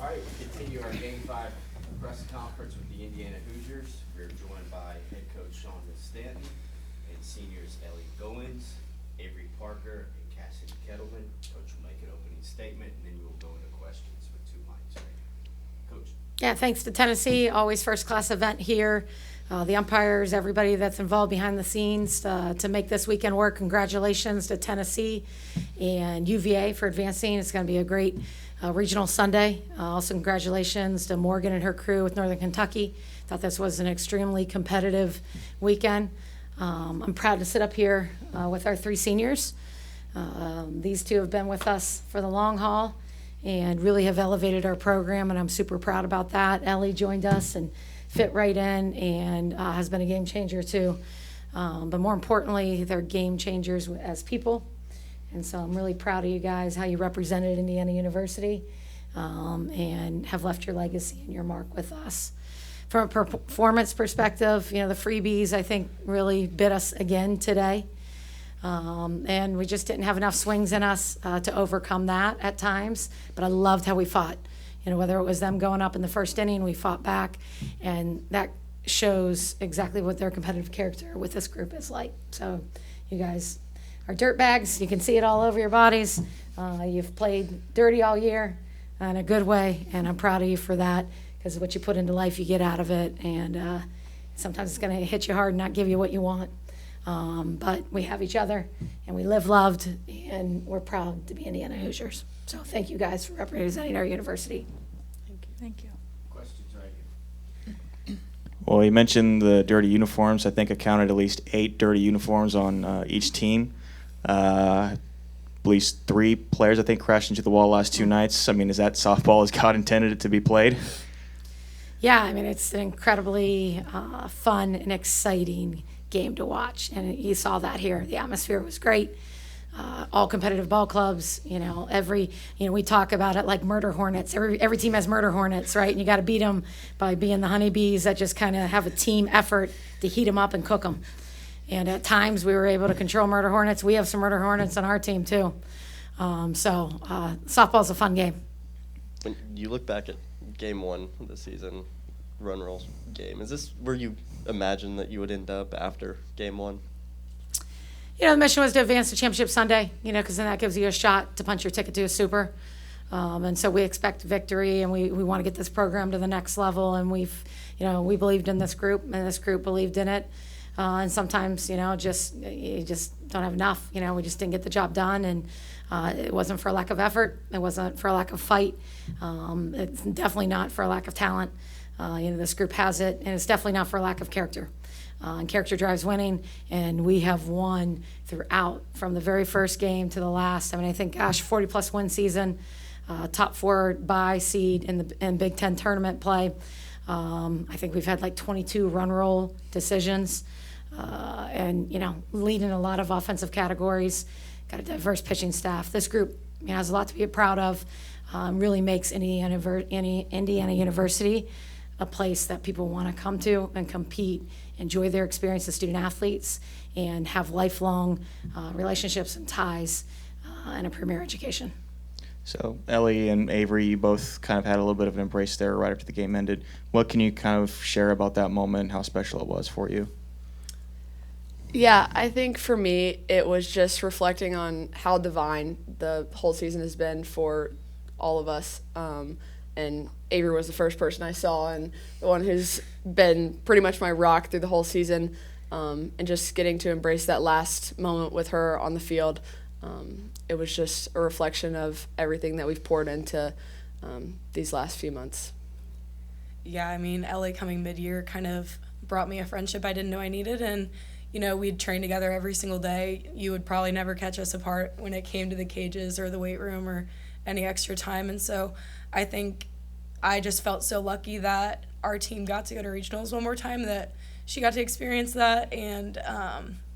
All right, we continue our Game 5 press conference with the Indiana Hoosiers. We're joined by head coach Sean Stanton and seniors Ellie Goins, Avery Parker, and Cassidy Kettleman. Coach will make an opening statement, and then we will go into questions with 2 mics right now. Coach. Yeah, thanks to Tennessee. Always first-class event here. The umpires, everybody that's involved behind the scenes to make this weekend work. Congratulations to Tennessee and UVA for advancing. It's going to be a great regional Sunday. Also, congratulations to Morgan and her crew with Northern Kentucky. Thought this was an extremely competitive weekend. I'm proud to sit up here with our 3 seniors. These 2 have been with us for the long haul and really have elevated our program, and I'm super proud about that. Ellie joined us and fit right in and has been a game changer too. But more importantly, they're game changers as people. And so I'm really proud of you guys, how you represented Indiana University and have left your legacy and your mark with us. From a performance perspective, you know, the freebies, I think, really bit us again today. And we just didn't have enough swings in us to overcome that at times. But I loved how we fought. You know, whether it was them going up in the first inning, we fought back. And that shows exactly what their competitive character with this group is like. So you guys are dirt bags. You can see it all over your bodies. You've played dirty all year in a good way, and I'm proud of you for that, because what you put into life, you get out of it. And sometimes it's going to hit you hard and not give you what you want. But we have each other, and we live loved, and we're proud to be Indiana Hoosiers. So thank you guys for representing our university. Thank you. Questions right here. Well, you mentioned the dirty uniforms. I think I counted at least 8 dirty uniforms on each team. At least 3 players, I think, crashed into the wall last 2 nights. I mean, is that softball as God intended it to be played? Yeah, I mean, it's an incredibly fun and exciting game to watch, and you saw that here. The atmosphere was great. All competitive ball clubs, you know, we talk about it like murder hornets. Every team has murder hornets, right? And you got to beat them by being the honeybees that just kind of have a team effort to heat them up and cook them. And at times we were able to control murder hornets. We have some murder hornets on our team too. Softball's a fun game. When you look back at game 1 of the season, run roll game, is this where you imagined that you would end up after game 1? You know, the mission was to advance to Championship Sunday, you know, because then that gives you a shot to punch your ticket to a super. And so we expect victory, and we want to get this program to the next level. And we believed in this group, and this group believed in it. And sometimes, you know, you just don't have enough. You know, we just didn't get the job done, and it wasn't for a lack of effort. It wasn't for a lack of fight. It's definitely not for a lack of talent. This group has it, and it's definitely not for a lack of character. And character drives winning, and we have won throughout, from the very first game to the last. I mean, I think, 40-plus win season, top 4 bye seed in Big Ten tournament play. I think we've had like 22 run roll decisions, and, you know, leading a lot of offensive categories. Got a diverse pitching staff. This group, you know, has a lot to be proud of. Really makes Indiana University a place that people want to come to and compete, enjoy their experience as student athletes, and have lifelong relationships and ties and a premier education. So Ellie and Avery, you both kind of had a little bit of an embrace there right after the game ended. What can you kind of share about that moment and how special it was for you? Yeah, I think for me, it was just reflecting on how divine the whole season has been for all of us. And Avery was the first person I saw, and the one who's been pretty much my rock through the whole season. And just getting to embrace that last moment with her on the field, it was just a reflection of everything that we've poured into these last few months. Yeah, I mean, Ellie coming mid-year kind of brought me a friendship I didn't know I needed, and, you know, we'd train together every single day. You would probably never catch us apart when it came to the cages or the weight room or any extra time, and so I think I just felt so lucky that our team got to go to regionals one more time, that she got to experience that, and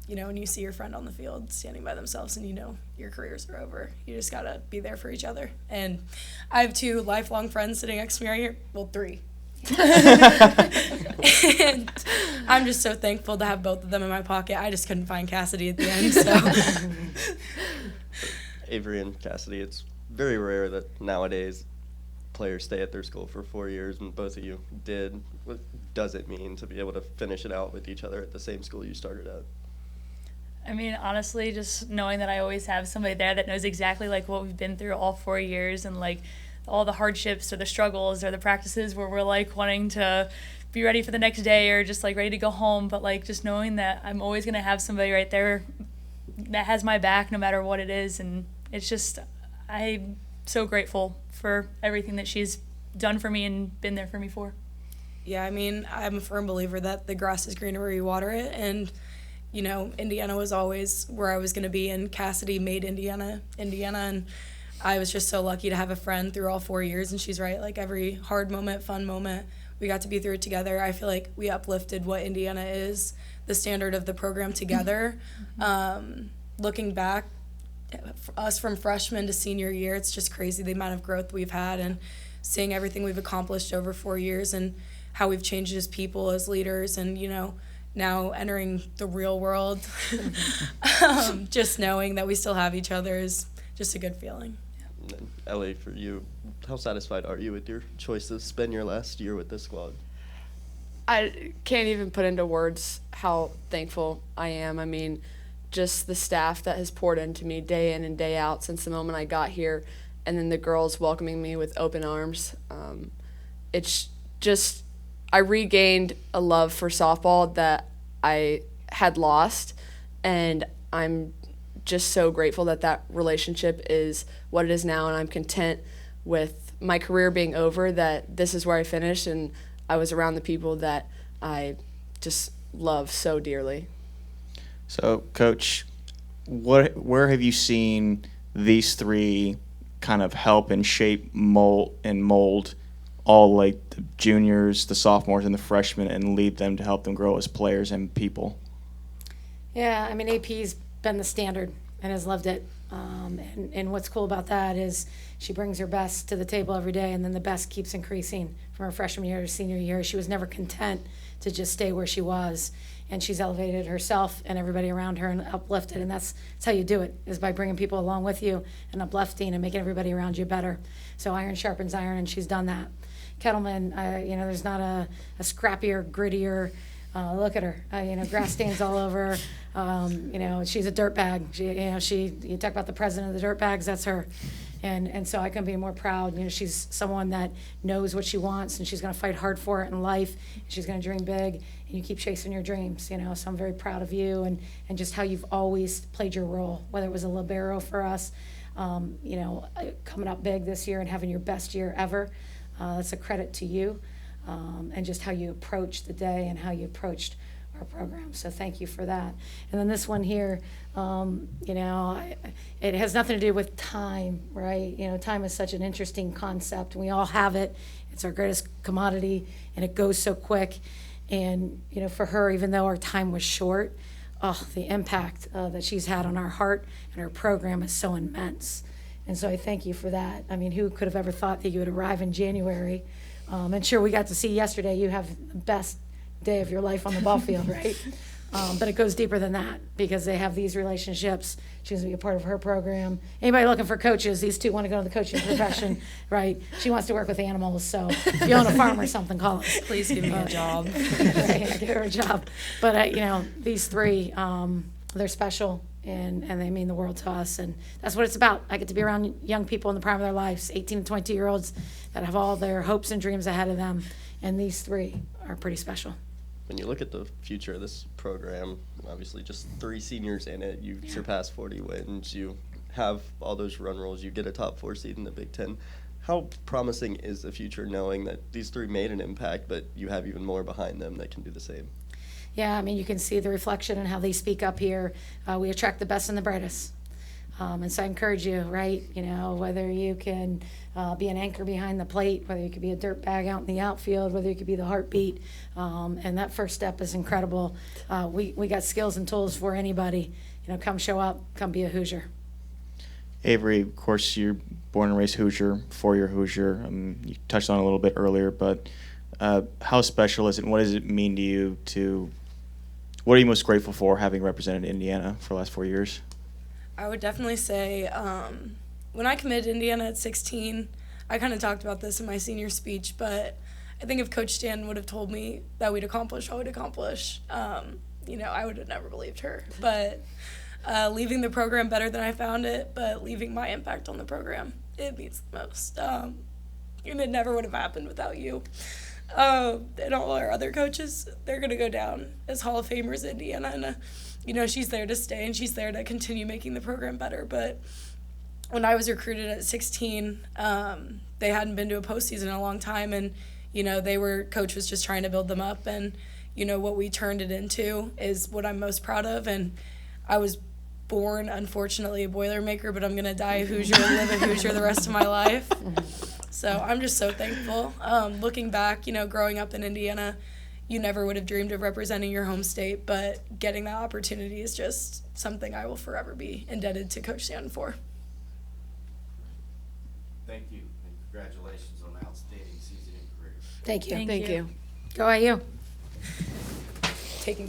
you know, when you see your friend on the field standing by themselves and you know your careers are over, you just got to be there for each other. And I have 2 lifelong friends sitting next to me right here. Well, 3. And I'm just so thankful to have both of them in my pocket. I just couldn't find Cassidy at the end. So Avery and Cassidy, it's very rare that nowadays players stay at their school for 4 years, and both of you did. What does it mean to be able to finish it out with each other at the same school you started at? I mean, honestly, just knowing that I always have somebody there that knows exactly like what we've been through all 4 years, and like all the hardships or the struggles or the practices where we're like wanting to be ready for the next day or just like ready to go home, but like just knowing that I'm always going to have somebody right there that has my back no matter what it is. And it's just, I'm so grateful for everything that she's done for me and been there for me for. Yeah, I mean, I'm a firm believer that the grass is greener where you water it, and you know, Indiana was always where I was going to be, and Cassidy made Indiana, and I was just so lucky to have a friend through all 4 years, and she's right, like every hard moment, fun moment, we got to be through it together. I feel like we uplifted what Indiana is, the standard of the program together. Looking back, us from freshman to senior year, it's just crazy the amount of growth we've had, and seeing everything we've accomplished over 4 years and how we've changed as people, as leaders, and, you know, now entering the real world, just knowing that we still have each other is just a good feeling. And then, Ellie, for you, how satisfied are you with your choice to spend your last year with this squad? I can't even put into words how thankful I am. I mean, just the staff that has poured into me day in and day out since the moment I got here, and then the girls welcoming me with open arms. It's just, I regained a love for softball that I had lost, and I'm just so grateful that that relationship is what it is now, and I'm content with my career being over, that this is where I finished, and I was around the people that I just love so dearly. So, Coach, where have you seen these three kind of help and shape, mold all like the juniors, the sophomores, and the freshmen, and lead them to help them grow as players and people? Yeah, I mean, AP's been the standard and has loved it. And what's cool about that is she brings her best to the table every day, and then the best keeps increasing from her freshman year to senior year. She was never content to just stay where she was, and she's elevated herself and everybody around her and uplifted, and that's how you do it, is by bringing people along with you and uplifting and making everybody around you better. So iron sharpens iron, and she's done that. Kettleman, there's not a scrappier, grittier. Look at her. Grass stains all over. She's a dirtbag. You talk about the president of the dirtbags. That's her. And so I couldn't be more proud. She's someone that knows what she wants, and she's going to fight hard for it in life. She's going to dream big, and you keep chasing your dreams. So I'm very proud of you and just how you've always played your role, whether it was a libero for us, coming up big this year and having your best year ever. That's a credit to you. And just how you approached the day and how you approached our program. So thank you for that. And then this one here, it has nothing to do with time, right? Time is such an interesting concept. We all have it. It's our greatest commodity, and it goes so quick. And, for her, even though our time was short, the impact that she's had on our heart and our program is so immense. And so I thank you for that. I mean, who could have ever thought that you would arrive in January? And sure, we got to see yesterday you have the best day of your life on the ball field, right? But it goes deeper than that, because they have these relationships. She's going to be a part of her program. Anybody looking for coaches, these two want to go into the coaching profession, right? She wants to work with animals, so if you own a farm or something, call us. Please give me a job. Right, give her a job. But, these three, they're special, and they mean the world to us, and that's what it's about. I get to be around young people in the prime of their lives, 18 to 20-year-olds that have all their hopes and dreams ahead of them, and these three are pretty special. When you look at the future of this program, obviously just 3 seniors in it, you surpass 40 wins, you have all those run rolls, you get a top 4 seed in the Big Ten. How promising is the future, knowing that these 3 made an impact, but you have even more behind them that can do the same? Yeah, I mean, you can see the reflection in how they speak up here. We attract the best and the brightest. And so I encourage you, right, whether you can be an anchor behind the plate, whether you could be a dirt bag out in the outfield, whether you could be the heartbeat, and that first step is incredible. We got skills and tools for anybody. Come show up, come be a Hoosier. Avery, of course, you're born and raised Hoosier, 4-year Hoosier. You touched on it a little bit earlier, but how special is it, and what does it mean to you what are you most grateful for, having represented Indiana for the last 4 years? I would definitely say when I committed to Indiana at 16, I kind of talked about this in my senior speech, but I think if Coach Stan would have told me that we'd accomplish what we'd accomplish, you know, I would have never believed her. But leaving the program better than I found it, but leaving my impact on the program, it means the most. And it never would have happened without you. And all our other coaches, they're going to go down as Hall of Famers in Indiana. And, you know, she's there to stay, and she's there to continue making the program better. But when I was recruited at 16, they hadn't been to a postseason in a long time. And, you know, coach was just trying to build them up. And, you know, what we turned it into is what I'm most proud of. And I was born, unfortunately, a Boilermaker, but I'm going to die a Hoosier and live a Hoosier the rest of my life. So I'm just so thankful. Looking back, you know, growing up in Indiana, you never would have dreamed of representing your home state, but getting that opportunity is just something I will forever be indebted to Coach Stan for. Thank you, and congratulations on an outstanding season and career. Thank you. Thank Thank you. you. Go IU. Taking the